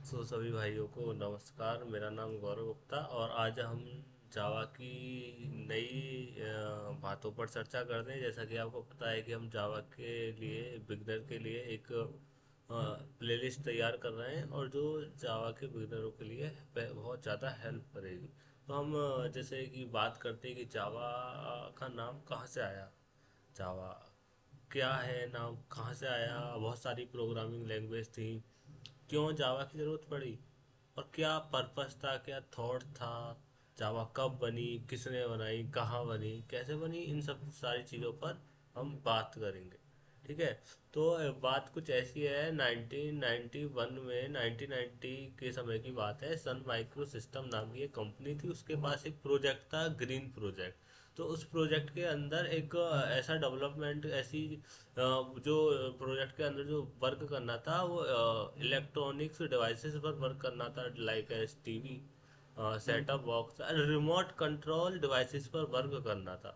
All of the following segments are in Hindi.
सभी भाइयों को नमस्कार। मेरा नाम गौरव गुप्ता और आज हम जावा की नई बातों पर चर्चा करते हैं। जैसा कि आपको पता है कि हम जावा के लिए बिगनर के लिए एक प्लेलिस्ट तैयार कर रहे हैं और जो जावा के बिगनरों के लिए बहुत ज़्यादा हेल्प करेगी। तो हम जैसे कि बात करते हैं कि जावा का नाम कहाँ से आया। जावा क्या है, नाम कहाँ से आया। बहुत सारी प्रोग्रामिंग लैंग्वेज थी, क्यों जावा की ज़रूरत पड़ी और क्या पर्पस था, क्या थॉट था। जावा कब बनी, किसने बनाई, कहाँ बनी, कैसे बनी, इन सब सारी चीज़ों पर हम बात करेंगे। ठीक है। तो बात कुछ ऐसी है, 1991 में 1990 के समय की बात है। सन माइक्रो सिस्टम नाम की एक कंपनी थी, उसके पास एक प्रोजेक्ट था, ग्रीन प्रोजेक्ट। तो उस प्रोजेक्ट के अंदर एक ऐसा डेवलपमेंट, ऐसी जो प्रोजेक्ट के अंदर जो वर्क करना था वो इलेक्ट्रॉनिक्स डिवाइसेस पर वर्क करना था, like S TV, setup box, remote control devices पर वर्क करना था।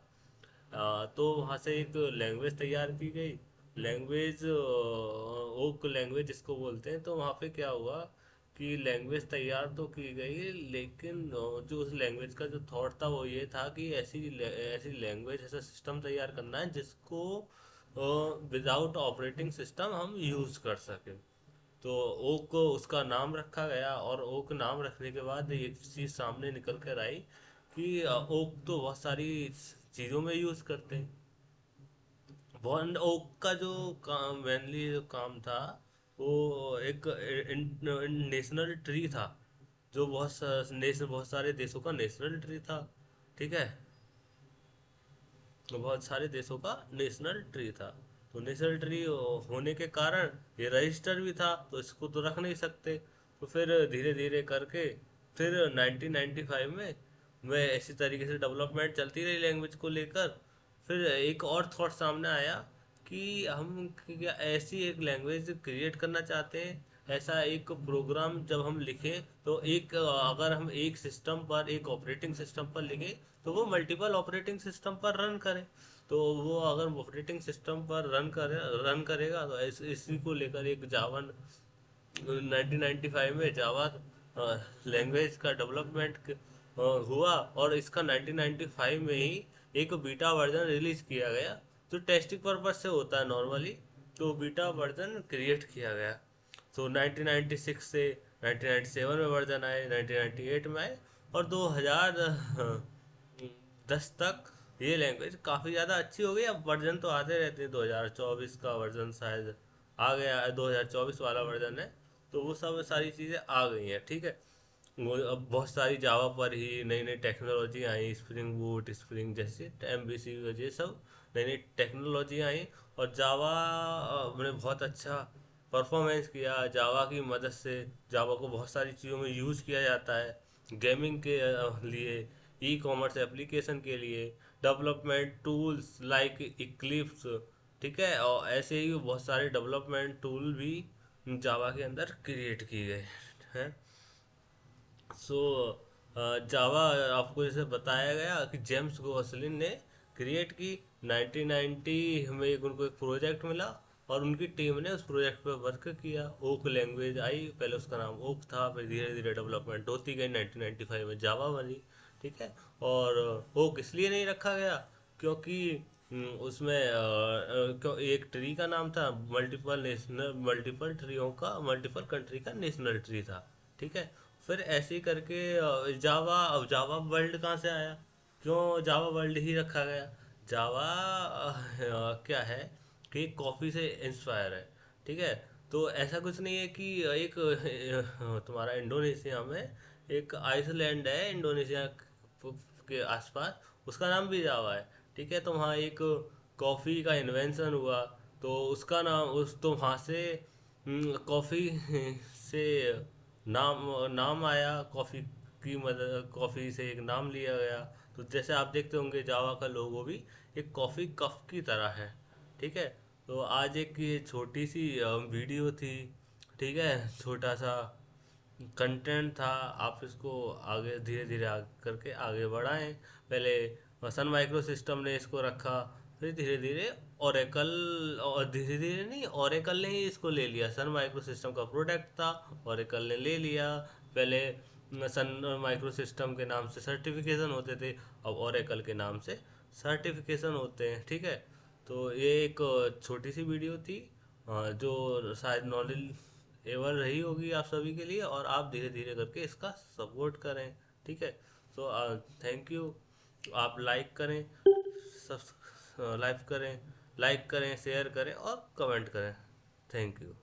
तो वहाँ से एक लैंग्वेज तैयार की गई। लैंग्वेज ओक लैंग्वेज जिसको बोलते हैं। तो वहाँ पे क्या हुआ कि लैंग्वेज तैयार तो की गई, लेकिन जो उस लैंग्वेज का जो थॉट था वो ये था कि ऐसी लैंग्वेज, ऐसा सिस्टम तैयार करना है जिसको विदाउट ऑपरेटिंग सिस्टम हम यूज़ कर सकें। तो ओक को उसका नाम रखा गया और ओक नाम रखने के बाद एक चीज़ सामने निकल कर आई कि ओक तो बहुत सारी चीज़ों में यूज़ करते हैं। वन ओक का जो काम, मेनली जो काम था, वो एक नेशनल ट्री था, जो बहुत सारे देशों का नेशनल ट्री था। ठीक है। तो बहुत सारे देशों का नेशनल ट्री था। तो नेशनल ट्री होने के कारण ये रजिस्टर भी था, तो इसको तो रख नहीं सकते। तो फिर धीरे धीरे करके फिर 1995 में ऐसी तरीके से डेवलपमेंट चलती रही लैंग्वेज को लेकर। फिर एक और थॉट सामने आया कि हम क्या ऐसी एक लैंग्वेज क्रिएट करना चाहते हैं। ऐसा एक प्रोग्राम जब हम लिखें तो अगर हम एक सिस्टम पर, एक ऑपरेटिंग सिस्टम पर लिखें, तो वो मल्टीपल ऑपरेटिंग सिस्टम पर रन करे। तो वो अगर ऑपरेटिंग सिस्टम पर रन करेगा तो इसी को लेकर एक जावा 1995 में जावा लैंग्वेज का डेवलपमेंट हुआ। और इसका 1995 में ही एक बीटा वर्जन रिलीज किया गया, जो टेस्टिंग पर्पज से होता है नॉर्मली। तो बीटा वर्जन क्रिएट किया गया। तो 1996 से 1997 में वर्जन आए, 1998 में आए और 2010 तक ये लैंग्वेज काफ़ी ज़्यादा अच्छी हो गई। अब वर्जन तो आते रहते हैं, 2024 का वर्जन शायद आ गया है, 2024 वाला वर्जन है। तो वो सब सारी चीज़ें आ गई हैं। ठीक है। वो अब बहुत सारी जावा पर ही नई नई टेक्नोलॉजी आई, स्प्रिंग बूट, स्प्रिंग जैसे MVC, ये सब नई नई टेक्नोलॉजी आई। और जावा ने बहुत अच्छा परफॉर्मेंस किया जावा की मदद से। जावा को बहुत सारी चीज़ों में यूज़ किया जाता है, गेमिंग के लिए, ई कॉमर्स एप्लीकेशन के लिए, डेवलपमेंट टूल्स लाइक इक्लिप्स। ठीक है। और ऐसे ही बहुत सारे डेवलपमेंट टूल भी जावा के अंदर क्रिएट किए गए हैं। सो जावा, आपको जैसे बताया गया कि जेम्स गोसलिन ने क्रिएट की। 1990 में उनको एक प्रोजेक्ट मिला और उनकी टीम ने उस प्रोजेक्ट पर वर्क किया। ओक लैंग्वेज आई, पहले उसका नाम ओक था, फिर धीरे धीरे डेवलपमेंट होती गई, 1995 में जावा बनी। ठीक है। और ओक इसलिए नहीं रखा गया क्योंकि उसमें क्यों एक ट्री का नाम था, मल्टीपल ट्रीओं का, मल्टीपल कंट्री का नेशनल ट्री था। ठीक है। फिर ऐसे ही करके जावा, अब जावा वर्ल्ड कहाँ से आया, क्यों जावा वर्ल्ड ही रखा गया। जावा क्या है कि कॉफ़ी से इंस्पायर है। ठीक है। तो ऐसा कुछ नहीं है कि एक तुम्हारा इंडोनेशिया में एक आइसलैंड है, इंडोनेशिया के आसपास, उसका नाम भी जावा है। ठीक है। तो वहाँ एक कॉफ़ी का इन्वेंशन हुआ, तो उसका नाम उस तो वहाँ से कॉफ़ी से नाम नाम आया, कॉफ़ी की मदद, कॉफ़ी से एक नाम लिया गया। तो जैसे आप देखते होंगे जावा का लोगो भी एक कॉफ़ी कप की तरह है। ठीक है। तो आज एक ये छोटी सी वीडियो थी। ठीक है। छोटा सा कंटेंट था, आप इसको आगे धीरे धीरे करके आगे बढ़ाएं। पहले सन माइक्रो सिस्टम ने इसको रखा, फिर धीरे धीरे ओरेकल, और धीरे धीरे नहीं, ओरेकल ने ही इसको ले लिया। सन माइक्रो सिस्टम का प्रोडक्ट था, ओरेकल ने ले लिया। पहले सन माइक्रो सिस्टम के नाम से सर्टिफिकेशन होते थे, अब ओरेकल के नाम से सर्टिफिकेशन होते हैं। ठीक है, तो ये एक छोटी सी वीडियो थी, जो शायद नॉलेज एवर रही होगी आप सभी के लिए, और आप धीरे धीरे करके इसका सपोर्ट करें। ठीक है, सो थैंक यू। आप लाइक करें, सब लाइक करें, शेयर करें और कमेंट करें। Thank you.